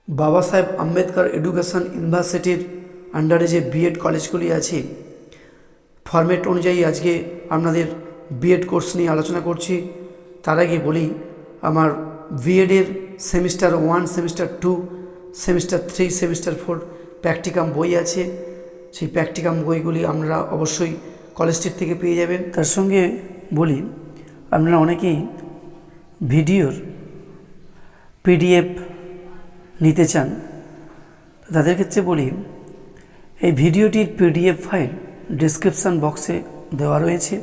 বাবা সাহেব আম্বেদকর এডুকেশন ইউনিভার্সিটির আন্ডারে যে বিএড কলেজগুলি আছে, ফরম্যাট অনুযায়ী আজকে আপনাদের বিএড কোর্স নিয়ে আলোচনা করছি। তার আগে বলি, আমার বিএডের semester 1, semester 2, semester 3, semester 4 practicum বই আছে। সেই প্র্যাকটিকাম বইগুলি আপনারা অবশ্যই কলেজটির থেকে পেয়ে যাবেন। তার সঙ্গে বলি, আপনারা অনেকেই ভিডিওর পিডিএফ নিতে চান, তাদের ক্ষেত্রে বলি, এই ভিডিওটির পিডিএফ ফাইল ডেসক্রিপশান বক্সে দেওয়া রয়েছে।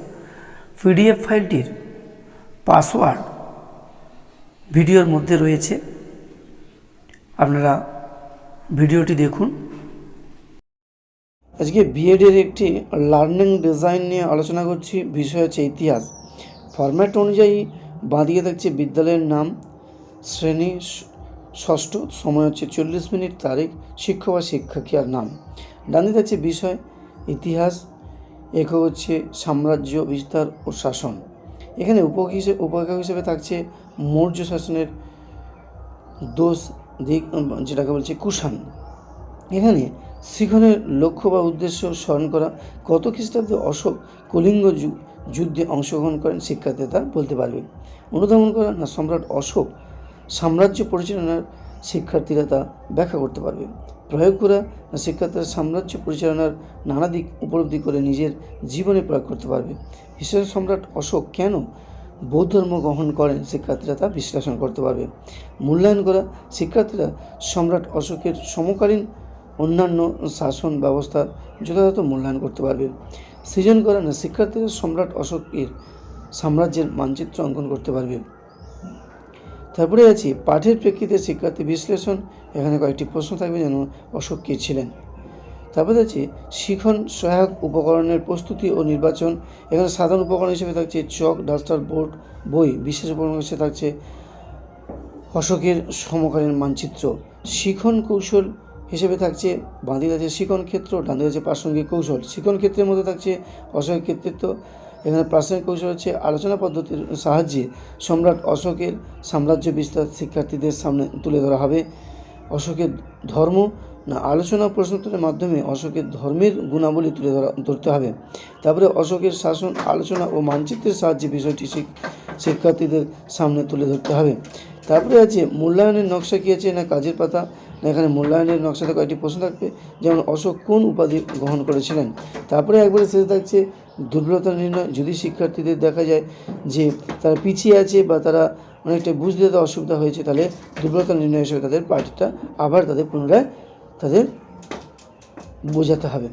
পিডিএফ ফাইলটির পাসওয়ার্ড ভিডিওর মধ্যে রয়েছে, আপনারা ভিডিওটি দেখুন। আজকে বিএডের একটি লার্নিং ডিজাইন নিয়ে আলোচনা করছি। বিষয় হচ্ছে ইতিহাস। ফরম্যাট অনুযায়ী বাঁদিকে থাকছে বিদ্যালয়ের নাম, শ্রেণী ষষ্ঠ, সময় হচ্ছে 40 মিনিট, তারিখ, শিক্ষক বা শিক্ষিকার নাম। ডান দিকে থাকছে বিষয় ইতিহাস, একক হচ্ছে সাম্রাজ্য বিস্তার ও শাসন। এখানে উপেক্ষক হিসেবে থাকছে মৌর্য শাসনের দোষ দিক, যেটাকে বলছে কুষাণ। এখানে শিখনের লক্ষ্য বা উদ্দেশ্য স্মরণ করা, কত খ্রিস্টাব্দে অশোক কলিঙ্গ যুদ্ধে অংশগ্রহণ করেন, শিক্ষার্থী তা বলতে পারবে। অনুধাবন করা, না সম্রাট অশোক সাম্রাজ্য পরিচালনার, শিক্ষার্থীরা তা ব্যাখ্যা করতে পারবে। প্রয়োগ করা, না শিক্ষার্থীরা সাম্রাজ্য পরিচালনার নানা দিক উপলব্ধি করে নিজের জীবনে প্রয়োগ করতে পারবে। হিসেবে সম্রাট অশোক কেন বৌদ্ধ ধর্ম গ্রহণ করেন, শিক্ষার্থীরা তা বিশ্লেষণ করতে পারবে। মূল্যায়ন করা, শিক্ষার্থীরা সম্রাট অশোকের সমকালীন অন্যান্য শাসন ব্যবস্থার যথাযথ মূল্যায়ন করতে পারবে। সৃজন করা, না শিক্ষার্থীরা সম্রাট অশোকের সাম্রাজ্যের মানচিত্র অঙ্কন করতে পারবে। তারপরে আছে পাঠের প্রেক্ষিতে শিক্ষার্থী বিশ্লেষণ। এখানে কয়েকটি প্রশ্ন থাকবে, যেন অশোক কে ছিলেন। তারপরে আছে শিখন সহায়ক উপকরণের প্রস্তুতি ও নির্বাচন। এখানে সাধারণ উপকরণ হিসেবে থাকছে চক, ডাস্টার, বোর্ড, বই। বিশেষ উপকরণ হিসেবে থাকছে অশোকের সমকালীন মানচিত্র। শিখন কৌশল হিসেবে থাকছে বাঁদিকে আছে শিখন ক্ষেত্র, ডানদিকে আছে প্রাসঙ্গিক কৌশল। শিখন ক্ষেত্রের মধ্যে থাকছে অশোকের কৃতিত্ব। এখানে প্রাসঙ্গিক কৌশল হচ্ছে আলোচনা পদ্ধতির সাহায্যে সম্রাট অশোকের সাম্রাজ্য বিস্তার শিক্ষার্থীদের সামনে তুলে ধরা হবে। অশোকের ধর্ম, না আলোচনা প্রশ্নোত্তরের মাধ্যমে অশোকের ধর্মের গুণাবলী ধরতে হবে। তারপরে অশোকের শাসন, আলোচনা ও মানচিত্রের সাহায্যে বিষয়টি শিক্ষার্থীদের সামনে তুলে ধরতে হবে। তারপরে আছে মূল্যায়নের নকশা কী আছে, না কাজের পাতা। এখানে মূল্যায়নের নকশাতে কয়েকটি প্রশ্ন থাকবে, যেমন অশোক কোন উপাধি গ্রহণ করেছিলেন। তারপরে একবারে শেষে থাকছে দুর্বলতা নির্ণয়। যদি শিক্ষার্থীদের দেখা যায় যে তারা পিছিয়ে আছে বা তারা অনেকটা বুঝতে অসুবিধা হয়েছে, তাহলে দুর্বলতা নির্ণয় হিসেবে তাদের পাঠটা আবার তাদের পুনরায় বোঝাতে হবে।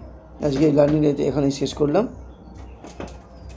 আজকে লার্নিং এখানেই শেষ করলাম।